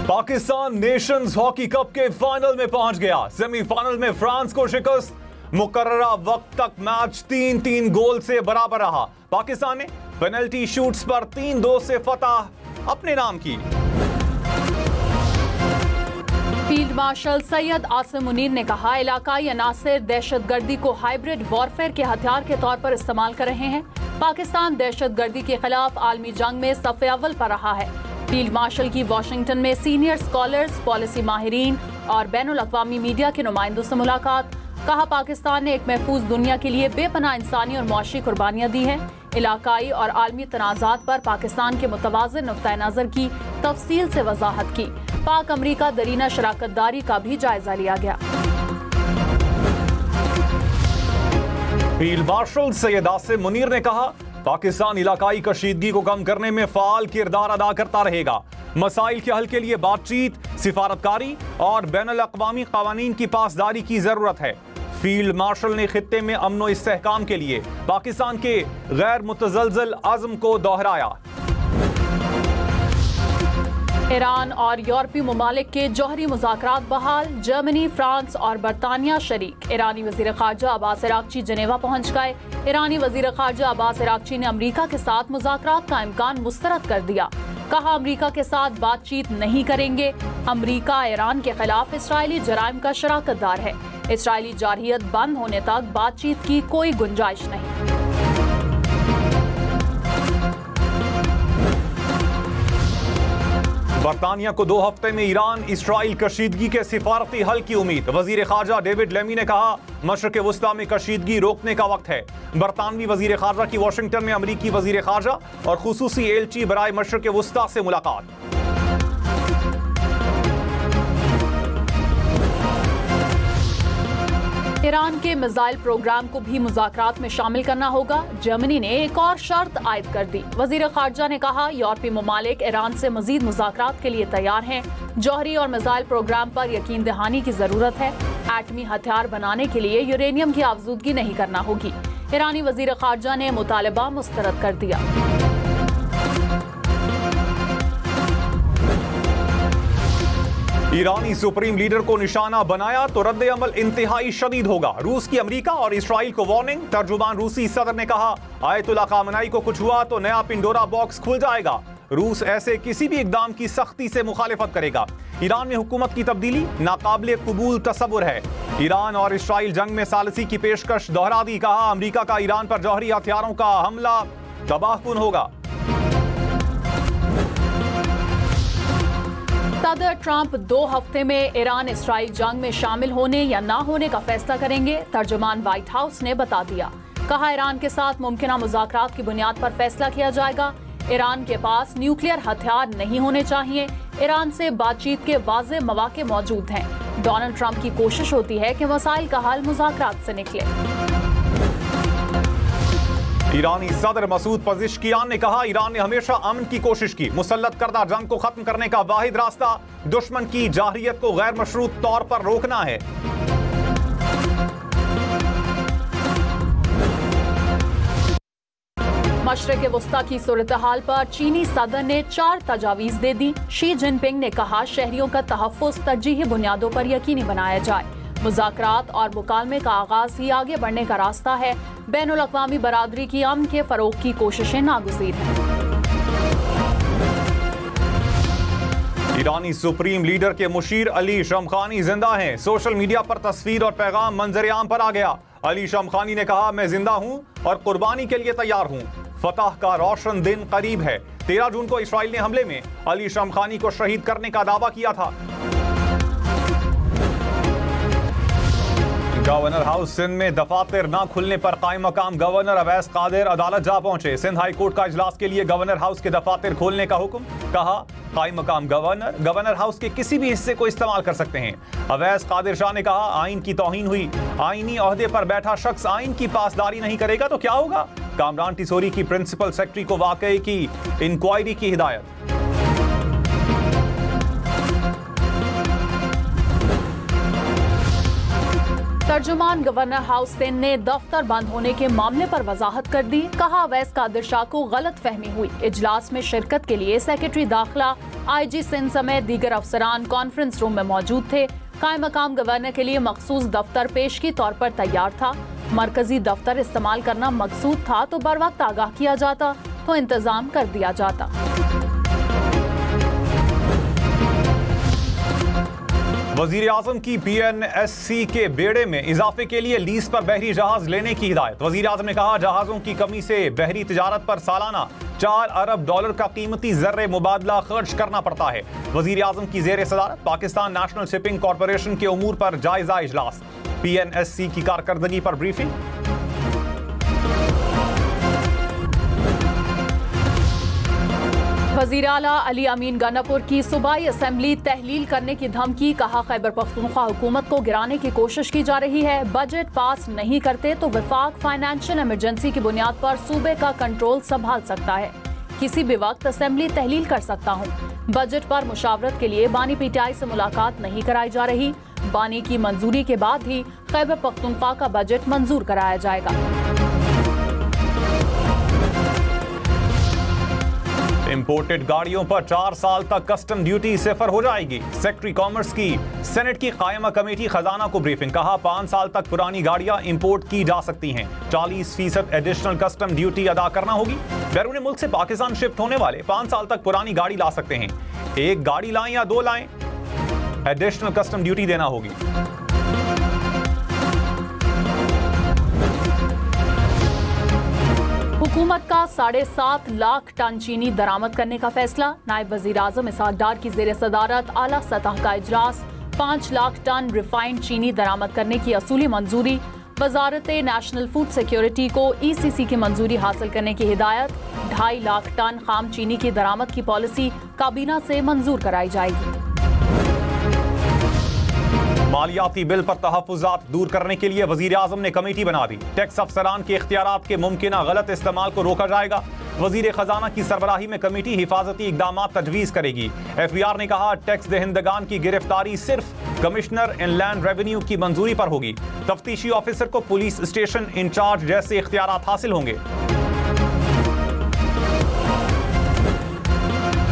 Pakistan Nations hockey cup के final में पहुंच गया। सेमीफाइनल में फ्रांस को शिकस्त। मुकर्ररा वक्त तक मैच 3-3 गोल से बराबर रहा। पाकिस्तान ने पेनल्टी शूट्स पर 3-2 से फतह अपने नाम की। फील्ड मार्शल सैयद आसिम मुनीर ने कहा, इलाकाई अनासर दहशतगर्दी को हाइब्रिड वॉरफेयर के हथियार के तौर पर इस्तेमाल कर रहे हैं। पाकिस्तान दहशतगर्दी के खिलाफ आलमी जंग में सफ़े अव्वल पर रहा है। फील्ड मार्शल की वाशिंगटन में सीनियर स्कॉलर्स, पॉलिसी माहिरीन और बैनुल अक़वामी मीडिया के नुमाइंदों से मुलाकात। कहा, पाकिस्तान ने एक महफूज दुनिया के लिए बेपनाह इंसानी और मुआशी कुर्बानियाँ दी हैं। इलाकाई और आलमी तनाज़ात पर पाकिस्तान के मुतवाज़िन नुक्ता नज़र की तफसील से वजाहत की। पाक अमरीका दरीना शराकतदारी का भी जायजा लिया गया। फील्ड मार्शल सैयद आसिम मुनीर ने कहा, पाकिस्तान इलाकाई कशीदगी को कम करने में फाल किरदार अदा करता रहेगा। मसाइल के हल के लिए बातचीत, सिफारतकारी और बैनुल अक़वामी क़वानीन की पासदारी की जरूरत है। फील्ड मार्शल ने खित्ते में अमन और इस्तेहकाम के लिए पाकिस्तान के गैर मुतज़लज़ल अज़्म को दोहराया। ईरान और यूरोपीय ममालिक के जौहरी मुज़ाकरात बहाल। जर्मनी, फ्रांस और बरतानिया शरीक। ईरानी वज़ीर ख़ारजा अब्बास अराग़ची जनेवा पहुंच गए। ईरानी वज़ीर ख़ारजा अब्बास अराग़ची ने अमरीका के साथ मुज़ाकरात का इम्कान मुस्तरद कर दिया। कहा, अमरीका के साथ बातचीत नहीं करेंगे। अमरीका ईरान के खिलाफ इसराइली जराइम का शराकतदार है। इसराइली जारहियत बंद होने तक बातचीत की कोई गुंजाइश नहीं। बरतानिया को 2 हफ्ते में ईरान इसराइल कशीदगी के सिफारती हल की उम्मीद। वजीर खारजा डेविड लेमी ने कहा, मशरक़ वस्ता में कशीदगी रोकने का वक्त है। बरतानवी वजीर खारजा की वाशिंगटन में अमरीकी वजीर खारजा और खुसूसी एलची बराए मशरक़ वस्ता से मुलाकात। ईरान के मिसाइल प्रोग्राम को भी मुज़ाकरात में शामिल करना होगा। जर्मनी ने एक और शर्त आयद कर दी। वज़ीर ख़ारजा ने कहा, यूरोपीय ममालिक ईरान से मज़ीद मुज़ाकरात के लिए तैयार हैं। जौहरी और मिसाइल प्रोग्राम पर यकीन दहानी की ज़रूरत है। एटमी हथियार बनाने के लिए यूरेनियम की आफजूदगी नहीं करना होगी। ईरानी वज़ीर ख़ारजा ने मुतालबा मुस्तरद कर दिया। ईरानी सुप्रीम लीडर को निशाना बनाया तो रद्द अमल इंतहाई शदीद होगा। रूस की अमरीका और इसराइल को वार्निंग। तर्जुमान रूसी सदर ने कहा, आयतुल्लाह खामेनी को कुछ हुआ तो नया पिंडोरा बॉक्स खुल जाएगा। रूस ऐसे किसी भी इकदाम की सख्ती से मुखालिफत करेगा। ईरान में हुकूमत की तब्दीली नाकाबिले कबूल तसव्वुर है। ईरान और इसराइल जंग में सालिसी की पेशकश दोहरा दी। कहा, अमरीका का ईरान पर जौहरी हथियारों का हमला तबाहकुन होगा। सदर ट्रंप 2 हफ्ते में ईरान इसराइल जंग में शामिल होने या ना होने का फैसला करेंगे। तर्जुमान व्हाइट हाउस ने बता दिया। कहा, ईरान के साथ मुमकिन मुज़ाकरात की बुनियाद पर फैसला किया जाएगा। ईरान के पास न्यूक्लियर हथियार नहीं होने चाहिए। ईरान से बातचीत के वाज़े मौके मौजूद हैं। डोनाल्ड ट्रंप की कोशिश होती है कि मसाइल का हल मुज़ाकरात से निकले। ईरानी सदर मसूद पज़ेश्कियान ने कहा, ईरान ने हमेशा अमन की कोशिश की। मुसल्लत करदा जंग को खत्म करने का वाहिद रास्ता दुश्मन की जारहियत को गैर मशरूत तौर पर रोकना है। मशरक़ वस्ता की सूरत हाल पर चीनी सदर ने 4 तजावीज़ दे दी। शी जिनपिंग ने कहा, शहरियों का तहफ़्फ़ुज़ तरजीही बुनियादों पर यकीनी बनाया जाए। मुज़ाकरात और मुकालमे का आगाज ही आगे बढ़ने का रास्ता है। बैनुल अक़वामी बरादरी की अमन के फ़रोग़ की कोशिशें नागुज़ीर हैं। ईरानी सुप्रीम लीडर के मुशीर अली शमखानी जिंदा हैं। सोशल मीडिया पर तस्वीर और पैगाम मंजर-ए-आम पर आ गया। अली शमखानी ने कहा, मैं जिंदा हूं और कुर्बानी के लिए तैयार हूं। फतह का रोशन दिन करीब है। 13 जून को इसराइल ने हमले में अली शमखानी को शहीद करने का दावा किया था। गवर्नर हाउस सिंध में दफातर न खुलने पर कायम मकाम गवर्नर अवैस कादिर अदालत जा पहुंचे। सिंध हाई कोर्ट का इजलास के लिए गवर्नर हाउस के दफातर खोलने का हुक्म। कहा, कायम मकाम गवर्नर हाउस के किसी भी हिस्से को इस्तेमाल कर सकते हैं। अवैस कादिर शाह ने कहा, आइन की तौहीन हुई। आइनी ओहदे पर बैठा शख्स आइन की पासदारी नहीं करेगा तो क्या होगा। कामरान टिसोरी की प्रिंसिपल सेक्रेटरी को वाकई की इंक्वायरी की हिदायत। तर्जुमान गवर्नर हाउस सेन ने दफ्तर बंद होने के मामले पर वजाहत कर दी। कहा अवैस कादिर शाह को गलत फहमी हुई। इजलास में शिरकत के लिए सेक्रेटरी दाखिला, IG सिंध समेत दीगर अफसरान कॉन्फ्रेंस रूम में मौजूद थे। कायम मकाम गवर्नर के लिए मखसूस दफ्तर पेशगी तौर पर तैयार था। मरकजी दफ्तर इस्तेमाल करना मकसूद था तो बर वक्त आगाह किया जाता तो इंतजाम कर दिया जाता। वजीर आजम की PNSC के बेड़े में इजाफे के लिए लीज पर बहरी जहाज लेने की हिदायत। वजीर आजम ने कहा जहाजों की कमी से बहरी तिजारत पर सालाना $4 अरब का कीमती जर्रे मुबादला खर्च करना पड़ता है। वजीर आजम की जेर सदारत पाकिस्तान नेशनल शिपिंग कॉरपोरेशन के उमूर पर जायजा इजलास। PNSC की कारकर्दगी पर ब्रीफिंग। वज़ीर आला अली अमीन गन्नापुर की सूबाई असेंबली तहलील करने की धमकी। कहा खैबर पख्तूनख्वा हुकूमत को गिराने की कोशिश की जा रही है। बजट पास नहीं करते तो वफाक फाइनेंशियल इमरजेंसी की बुनियाद पर सूबे का कंट्रोल संभाल सकता है। किसी भी वक्त असेंबली तहलील कर सकता हूँ। बजट पर मुशावरत के लिए बानी PTI से मुलाकात नहीं कराई जा रही। बानी की मंजूरी के बाद ही खैबर पख्तूनख्वा का बजट मंजूर कराया जाएगा। इंपोर्टेड गाड़ियों पर 4 साल तक कस्टम ड्यूटी सिफर हो जाएगी। सेक्रेटरी कॉमर्स की सेनेट की कायमा कमेटी खजाना को ब्रीफिंग। कहा 5 साल तक पुरानी गाड़ियां इंपोर्ट की जा सकती हैं। 40% एडिशनल कस्टम ड्यूटी अदा करना होगी। बैरून मुल्क से पाकिस्तान शिफ्ट होने वाले 5 साल तक पुरानी गाड़ी ला सकते हैं। एक गाड़ी लाएं या 2 लाएं, एडिशनल कस्टम ड्यूटी देना होगी। हुकूमत का 7.5 लाख टन चीनी दरामद करने का फैसला। नायब वजीर आजम इसहाक डार की जेर सदारत आला सतह का इजलास। 5 लाख टन रिफाइंड चीनी दरामद करने की असूली मंजूरी। वजारत नेशनल फूड सिक्योरिटी को ECC की मंजूरी हासिल करने की हिदायत। 2.5 लाख टन खाम चीनी की दरामद की पॉलिसी काबीना से मंजूर कराई जाएगी। मालियाती बिल पर तहफ़्फ़ुज़ात दूर करने के लिए वज़ीर आज़म ने कमेटी बना दी। टैक्स अफसरान के इख्तियारात के मुमकिना गलत इस्तेमाल को रोका जाएगा। वज़ीर ख़जाना की सरबराही में कमेटी हिफाजती इक़दाम तजवीज़ करेगी। FBR ने कहा टैक्स दहिंदगान की गिरफ्तारी सिर्फ कमिश्नर इनलैंड रेवेन्यू की मंजूरी पर होगी। तफ्तीशी ऑफिसर को पुलिस स्टेशन इंचार्ज जैसे इख्तियारात हासिल होंगे।